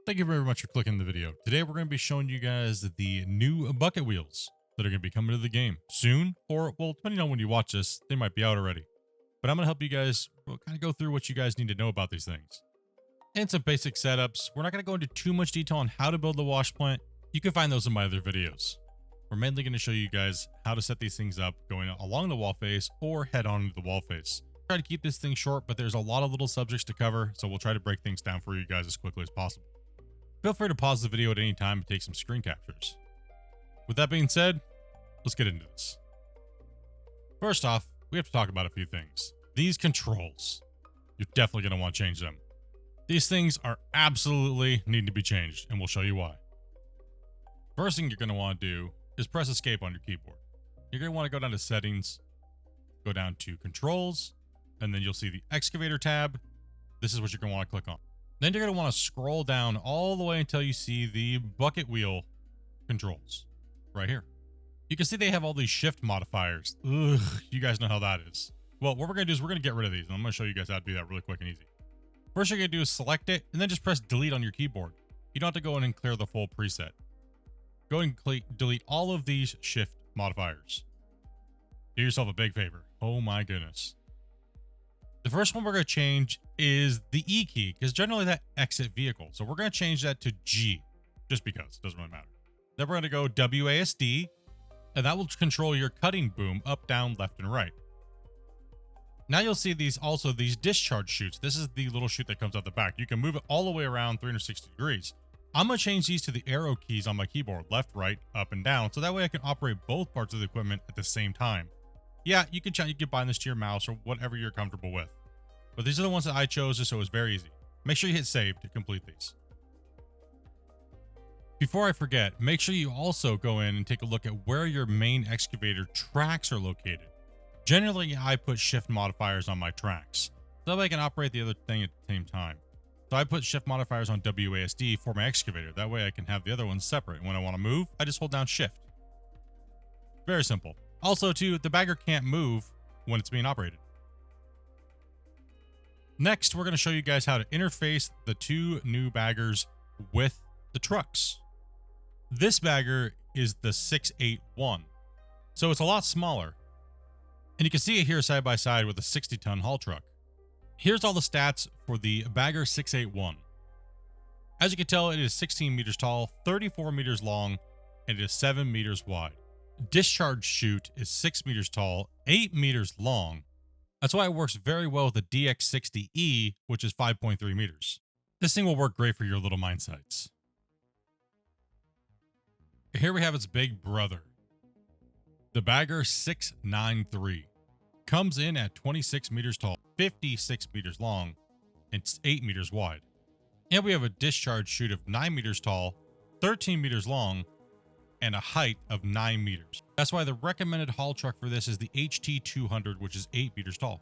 Thank you very much for clicking the video. Today we're going to be showing you guys the new bucket wheels that are going to be coming to the game soon, or well, depending on when you watch this, they might be out already. But I'm going to help you guys kind of go through what you guys need to know about these things. And some basic setups. We're not going to go into too much detail on how to build the wash plant. You can find those in my other videos. We're mainly going to show you guys how to set these things up going along the wall face or head on into the wall face. Try to keep this thing short, but there's a lot of little subjects to cover, so we'll try to break things down for you guys as quickly as possible. Feel free to pause the video at any time and take some screen captures. With that being said, let's get into this. First off, we have to talk about a few things. These controls, you're definitely going to want to change them. These things are absolutely need to be changed, and we'll show you why. First thing you're going to want to do is press escape on your keyboard. You're going to want to go down to settings, go down to controls, and then you'll see the excavator tab. This is what you're going to want to click on. Then you're going to want to scroll down all the way until you see the bucket wheel controls right here. You can see they have all these shift modifiers. Ugh, you guys know how that is. Well, what we're going to do is we're going to get rid of these, and I'm going to show you guys how to do that really quick and easy. First you're going to do is select it, and then just press delete on your keyboard. You don't have to go in and clear the full preset. Go and delete all of these shift modifiers. Do yourself a big favor. Oh my goodness. The first one we're going to change is the E key, because generally that exit vehicle. So we're going to change that to G, just because. It doesn't really matter. Then we're going to go WASD, and that will control your cutting boom up, down, left, and right. Now you'll see these discharge chutes. This is the little chute that comes out the back. You can move it all the way around 360 degrees. I'm going to change these to the arrow keys on my keyboard, left, right, up, and down, so that way I can operate both parts of the equipment at the same time. Yeah, you can bind this to your mouse or whatever you're comfortable with. But these are the ones that I chose just so it was very easy. Make sure you hit save to complete these. Before I forget, make sure you also go in and take a look at where your main excavator tracks are located. Generally, I put shift modifiers on my tracks, so that way I can operate the other thing at the same time. So I put shift modifiers on WASD for my excavator. That way I can have the other ones separate. When I want to move, I just hold down shift. Very simple. Also, too, the bagger can't move when it's being operated. Next, we're going to show you guys how to interface the two new baggers with the trucks. This bagger is the 681, so it's a lot smaller. And you can see it here side by side with a 60-ton haul truck. Here's all the stats for the bagger 681. As you can tell, it is 16 meters tall, 34 meters long, and it is 7 meters wide. Discharge chute is 6 meters tall, 8 meters long. That's why it works very well with the DX60E, which is 5.3 meters. This thing will work great for your little mine sites. Here we have its big brother. The bagger 693 comes in at 26 meters tall, 56 meters long, and 8 meters wide. And we have a discharge chute of 9 meters tall, 13 meters long, and a height of 9 meters. That's why the recommended haul truck for this is the HT200, which is 8 meters tall.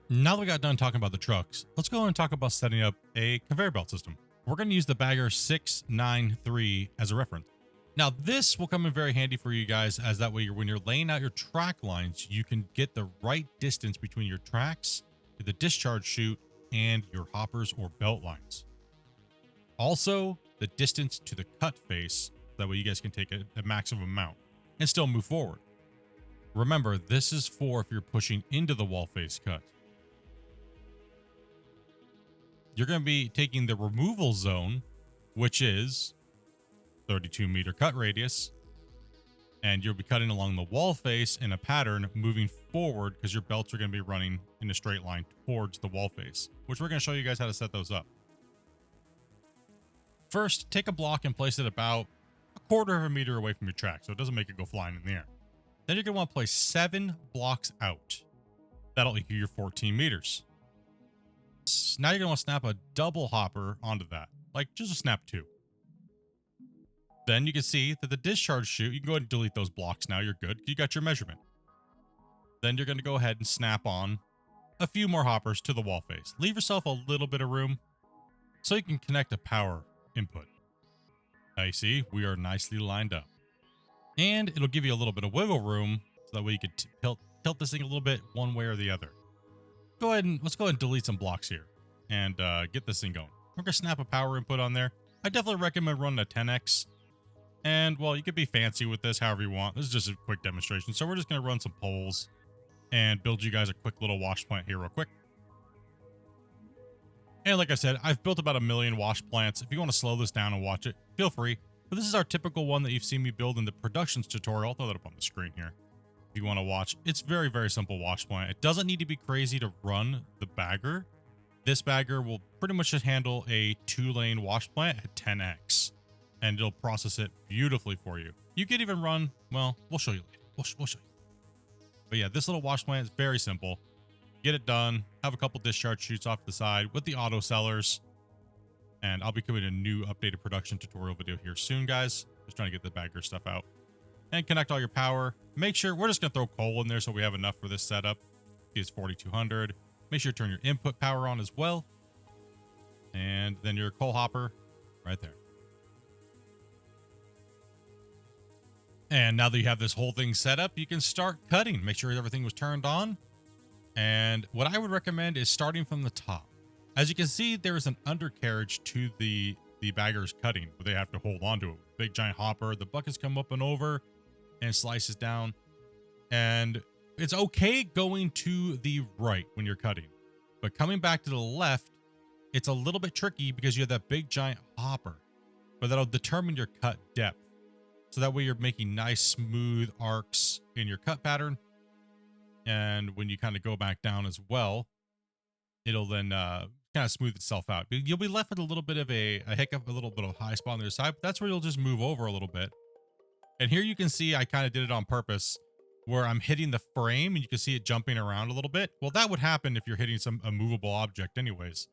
Now that we got done talking about the trucks, let's go and talk about setting up a conveyor belt system. We're going to use the bagger 693 as a reference. Now this will come in very handy for you guys, as that way when you're laying out your track lines, you can get the right distance between your tracks, the discharge chute, and your hoppers or belt lines. Also, the distance to the cut face, that way you guys can take a maximum amount and still move forward. Remember, this is for if you're pushing into the wall face cut. You're going to be taking the removal zone, which is 32 meter cut radius, and you'll be cutting along the wall face in a pattern moving forward because your belts are going to be running in a straight line towards the wall face, which we're going to show you guys how to set those up. First, take a block and place it about a quarter of a meter away from your track so it doesn't make it go flying in the air. Then you're going to want to place 7 blocks out. That'll equal your 14 meters. Now you're going to want to snap a double hopper onto that, like just a snap 2. Then you can see that the discharge chute, you can go ahead and delete those blocks now, you're good. You got your measurement. Then you're going to go ahead and snap on a few more hoppers to the wall face. Leave yourself a little bit of room so you can connect a power input. Now you see, we are nicely lined up. And it'll give you a little bit of wiggle room, so that way you could tilt this thing a little bit one way or the other. Let's go ahead and delete some blocks here and get this thing going. We're going to snap a power input on there. I definitely recommend running a 10x. And, well, you could be fancy with this however you want. This is just a quick demonstration. So we're just going to run some poles and build you guys a quick little wash plant here real quick. And like I said, I've built about 1 million wash plants. If you want to slow this down and watch it, feel free. But this is our typical one that you've seen me build in the productions tutorial. I'll throw that up on the screen here if you want to watch. It's very, very simple wash plant. It doesn't need to be crazy to run the bagger. This bagger will pretty much just handle a 2-lane wash plant at 10x. And it'll process it beautifully for you. You could even run, well, we'll show you later. We'll show you. But yeah, this little wash plant is very simple. Get it done. Have a couple discharge chutes off to the side with the auto sellers. And I'll be coming a new updated production tutorial video here soon, guys. Just trying to get the bagger stuff out. And connect all your power. Make sure, we're just going to throw coal in there so we have enough for this setup. It's 4200. Make sure to turn your input power on as well. And then your coal hopper right there. And now that you have this whole thing set up, you can start cutting. Make sure everything was turned on. And what I would recommend is starting from the top. As you can see, there is an undercarriage to the bagger's cutting, where they have to hold on to it. Big giant hopper. The buckets come up and over and slices down. And it's okay going to the right when you're cutting. But coming back to the left, it's a little bit tricky because you have that big giant hopper. But that'll determine your cut depth. So that way you're making nice smooth arcs in your cut pattern. And when you kind of go back down as well, it'll then kind of smooth itself out. You'll be left with a little bit of a hiccup, a little bit of high spot on the other side. But that's where you'll just move over a little bit. And here you can see I kind of did it on purpose where I'm hitting the frame and you can see it jumping around a little bit. Well, that would happen if you're hitting a movable object anyways.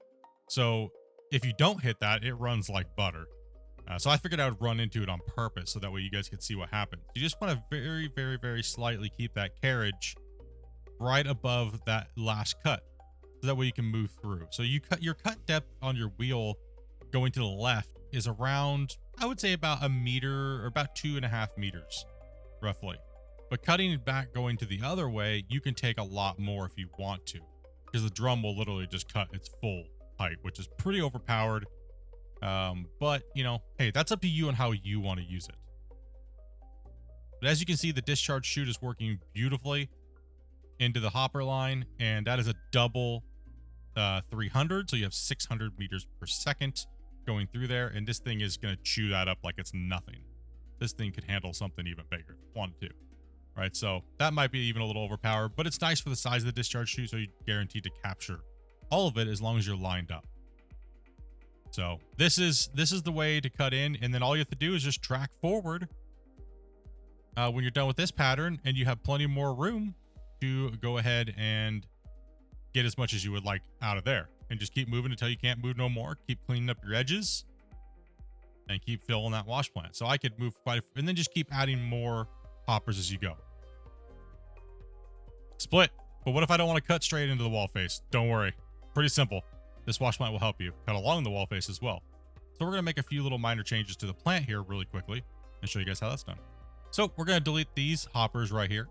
So if you don't hit that, it runs like butter. So I figured I would run into it on purpose so that way you guys could see what happens. You just want to very, very, very slightly keep that carriage right above that last cut. So that way you can move through. So you cut your cut depth on your wheel going to the left is around, I would say about 1 meter or about 2.5 meters, roughly. But cutting it back going to the other way, you can take a lot more if you want to. Because the drum will literally just cut its full height, which is pretty overpowered. But you know, hey, that's up to you on how you want to use it. But as you can see, the discharge chute is working beautifully into the hopper line, and that is a double 300, so you have 600 meters per second going through there, and this thing is going to chew that up like it's nothing. This thing could handle something even bigger if it wanted to, right? So that might be even a little overpowered, but it's nice for the size of the discharge chute, so you're guaranteed to capture all of it as long as you're lined up. So this is the way to cut in, and then all you have to do is just track forward when you're done with this pattern, and you have plenty more room to go ahead and get as much as you would like out of there, and just keep moving until you can't move no more. Keep cleaning up your edges and keep filling that wash plant. So I could move and then just keep adding more hoppers as you go. Split. But what if I don't want to cut straight into the wall face? Don't worry. Pretty simple. This wash plant will help you cut along the wall face as well. So we're going to make a few little minor changes to the plant here really quickly and show you guys how that's done. So we're going to delete these hoppers right here.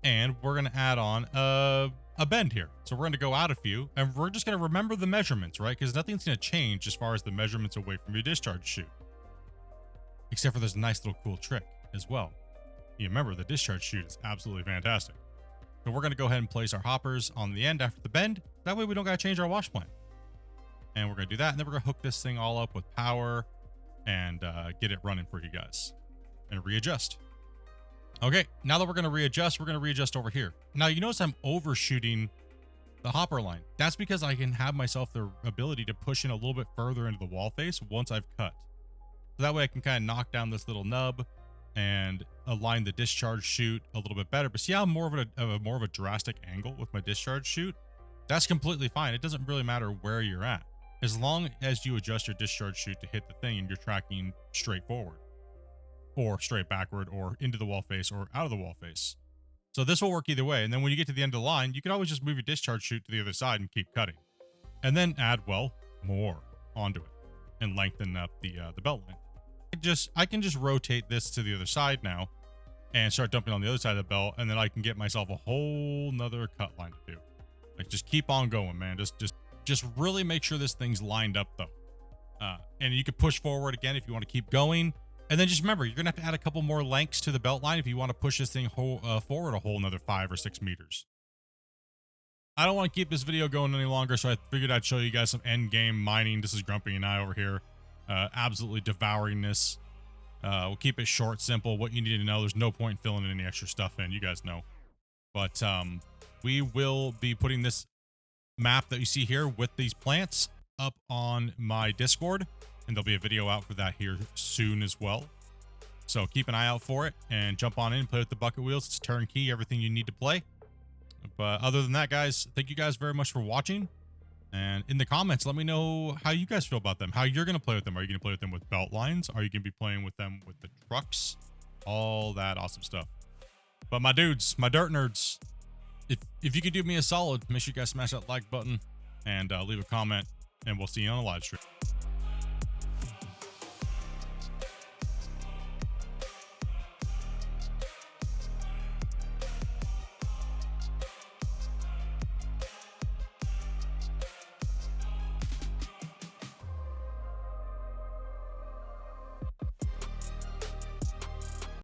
And we're going to add on a bend here. So we're going to go out a few, and we're just going to remember the measurements, right? Because nothing's going to change as far as the measurements away from your discharge chute. Except for this nice little cool trick as well. You remember the discharge chute is absolutely fantastic. So we're going to go ahead and place our hoppers on the end after the bend. That way we don't got to change our wash plant. And we're going to do that. And then we're going to hook this thing all up with power and get it running for you guys and readjust. Okay, now that we're going to readjust over here. Now you notice I'm overshooting the hopper line. That's because I can have myself the ability to push in a little bit further into the wall face once I've cut. So that way I can kind of knock down this little nub and align the discharge chute a little bit better. But see how I'm more of a drastic angle with my discharge chute? That's completely fine. It doesn't really matter where you're at, as long as you adjust your discharge chute to hit the thing and you're tracking straight forward or straight backward or into the wall face or out of the wall face. So this will work either way. And then when you get to the end of the line, you can always just move your discharge chute to the other side and keep cutting, and then add, well, more onto it and lengthen up the belt line. I can just rotate this to the other side now and start dumping on the other side of the belt, and then I can get myself a whole nother cut line to do. Like, just keep on going, man. Just really make sure this thing's lined up though. And you could push forward again if you want to keep going. And then just remember, you're gonna have to add a couple more lengths to the belt line if you want to push this thing forward a whole another 5 or 6 meters. I don't want to keep this video going any longer, so I figured I'd show you guys some end game mining. This is Grumpy and I over here, absolutely devouring this. We'll keep it short, simple, what you need to know. There's no point filling any extra stuff in, you guys know. But we will be putting this map that you see here with these plants up on my Discord, and there'll be a video out for that here soon as well. So keep an eye out for it and jump on in, play with the bucket wheels. It's turnkey, everything you need to play. But other than that, guys, thank you guys very much for watching. And in the comments, let me know how you guys feel about them, how you're going to play with them. Are you going to play with them with belt lines? Are you going to be playing with them with the trucks? All that awesome stuff. But my dudes, my dirt nerds, if you could do me a solid, make sure you guys smash that like button and leave a comment, and we'll see you on the live stream.